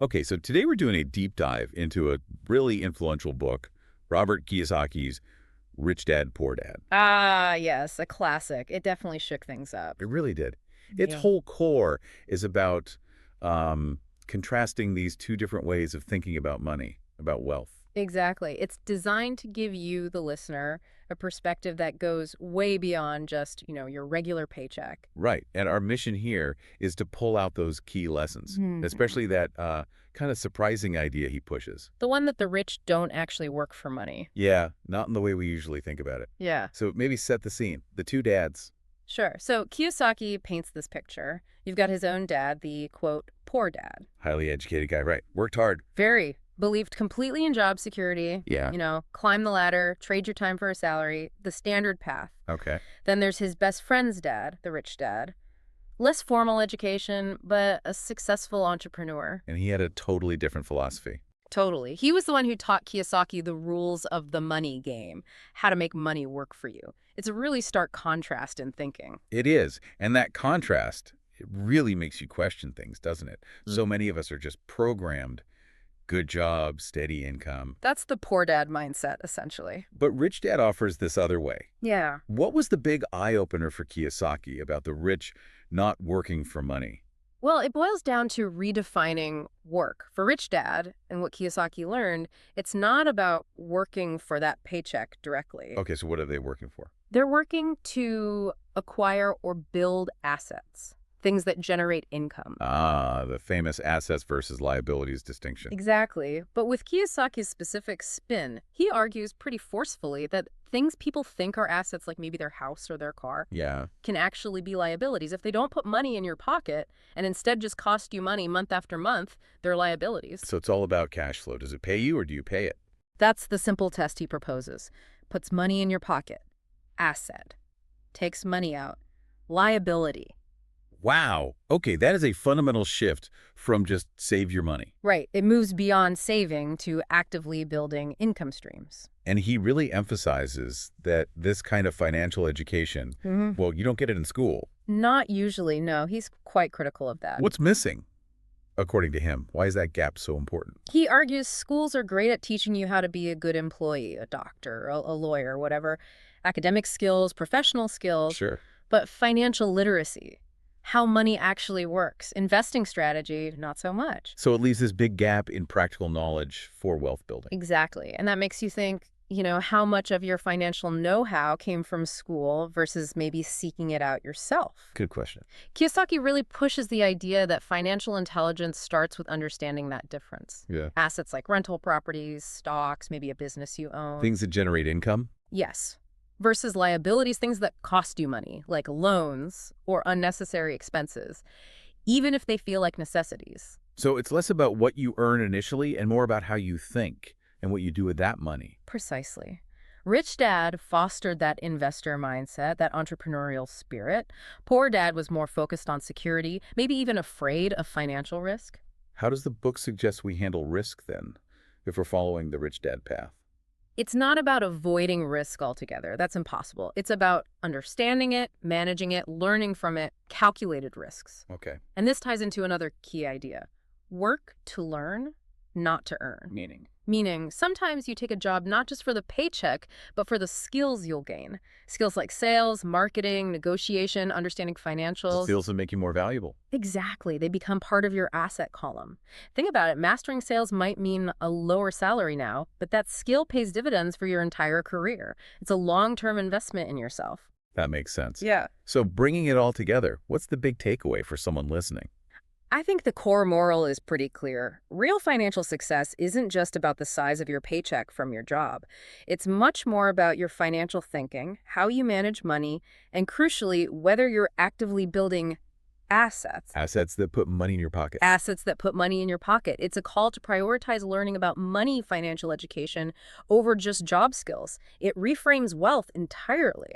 Okay, so today we're doing a deep dive into a really influential book, Robert Kiyosaki's Rich Dad, Poor Dad. Ah, yes, a classic. It definitely shook things up. It really did. Its Yeah. whole core is about contrasting these two different ways of thinking about money, about wealth. Exactly. It's designed to give you, the listener, a perspective that goes way beyond just, your regular paycheck. Right. And our mission here is to pull out those key lessons, Mhm. especially that kind of surprising idea he pushes. The one that the rich don't actually work for money. Yeah, not in the way we usually think about it. Yeah. So maybe set the scene. The two dads. Sure. So Kiyosaki paints this picture. You've got his own dad, the quote, poor dad. Highly educated guy, right. Worked hard. Very believed completely in job security, Yeah. climb the ladder, trade your time for a salary, the standard path. Okay. Then there's his best friend's dad, the rich dad. Less formal education, but a successful entrepreneur. And he had a totally different philosophy. Totally. He was the one who taught Kiyosaki the rules of the money game, how to make money work for you. It's a really stark contrast in thinking. It is. And that contrast, it really makes you question things, doesn't it? So many of us are just programmed, good job, steady income. That's the poor dad mindset, essentially. But Rich Dad offers this other way. Yeah. What was the big eye-opener for Kiyosaki about the rich not working for money? Well, it boils down to redefining work. For Rich Dad, and what Kiyosaki learned, it's not about working for that paycheck directly. Okay, so what are they working for? They're working to acquire or build assets, things that generate income. Ah, the famous assets versus liabilities distinction. Exactly. But with Kiyosaki's specific spin, he argues pretty forcefully that things people think are assets, like maybe their house or their car, Yeah. can actually be liabilities. If they don't put money in your pocket and instead just cost you money month after month, they're liabilities. So it's all about cash flow. Does it pay you or do you pay it? That's the simple test he proposes. Puts money in your pocket. Asset. Takes money out. Liability. Wow. Okay, that is a fundamental shift from just save your money. Right. It moves beyond saving to actively building income streams. And he really emphasizes that this kind of financial education, well, you don't get it in school. Not usually, no. He's quite critical of that. What's missing, according to him? Why is that gap so important? He argues schools are great at teaching you how to be a good employee, a doctor, a lawyer, whatever, academic skills, professional skills, Sure. but financial literacy, how money actually works, investing strategy, not so much. So it leaves this big gap in practical knowledge for wealth building. Exactly. And that makes you think, how much of your financial know-how came from school versus maybe seeking it out yourself. Good question. Kiyosaki really pushes the idea that financial intelligence starts with understanding that difference. Yeah. Assets like rental properties, stocks, maybe a business you own. Things that generate income? Yes. Versus liabilities, things that cost you money, like loans or unnecessary expenses, even if they feel like necessities. So it's less about what you earn initially and more about how you think and what you do with that money. Precisely. Rich Dad fostered that investor mindset, that entrepreneurial spirit. Poor Dad was more focused on security, maybe even afraid of financial risk. How does the book suggest we handle risk then, if we're following the rich dad path? It's not about avoiding risk altogether. That's impossible. It's about understanding it, managing it, learning from it, calculated risks. Okay. And this ties into another key idea. Work to learn, not to earn. Meaning, sometimes you take a job not just for the paycheck, but for the skills you'll gain. Skills like sales, marketing, negotiation, understanding financials. Skills that make you more valuable. Exactly. They become part of your asset column. Think about it. Mastering sales might mean a lower salary now, but that skill pays dividends for your entire career. It's a long-term investment in yourself. That makes sense. Yeah. So bringing it all together, what's the big takeaway for someone listening? I think the core moral is pretty clear. Real financial success isn't just about the size of your paycheck from your job. It's much more about your financial thinking, how you manage money, and crucially, whether you're actively building assets. Assets that put money in your pocket. Assets that put money in your pocket. It's a call to prioritize learning about money financial education over just job skills. It reframes wealth entirely.